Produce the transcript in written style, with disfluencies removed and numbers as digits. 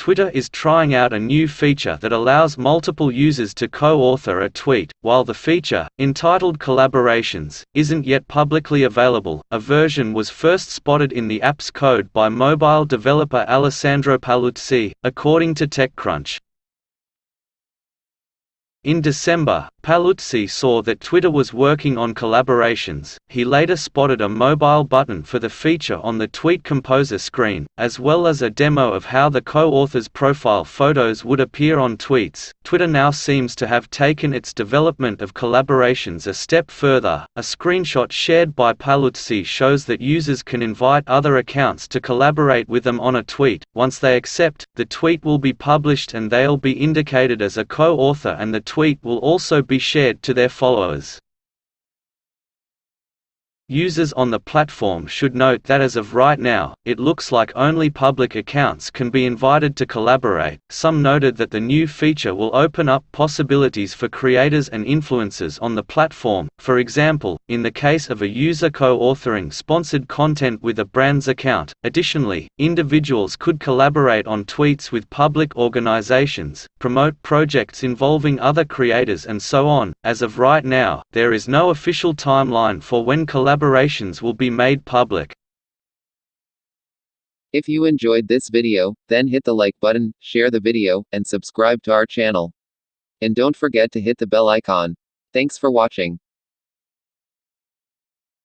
Twitter is trying out a new feature that allows multiple users to co-author a tweet. While the feature, entitled Collaborations, isn't yet publicly available, a version was first spotted in the app's code by mobile developer Alessandro Paluzzi, according to TechCrunch. In December, Paluzzi saw that Twitter was working on collaborations. He later spotted a mobile button for the feature on the Tweet Composer screen, as well as a demo of how the co-author's profile photos would appear on tweets. Twitter now seems to have taken its development of collaborations a step further. A screenshot shared by Paluzzi shows that users can invite other accounts to collaborate with them on a tweet. Once they accept, the tweet will be published and they'll be indicated as a co-author, and the tweet will also be shared to their followers. Users on the platform should note that as of right now, it looks like only public accounts can be invited to collaborate. Some noted that the new feature will open up possibilities for creators and influencers on the platform, for example, in the case of a user co-authoring sponsored content with a brand's account. Additionally, individuals could collaborate on tweets with public organizations, promote projects involving other creators, and so on. As of right now, there is no official timeline for when collaborations will be made public. If you enjoyed this video, then hit the like button, share the video, and subscribe to our channel. And don't forget to hit the bell icon. Thanks for watching.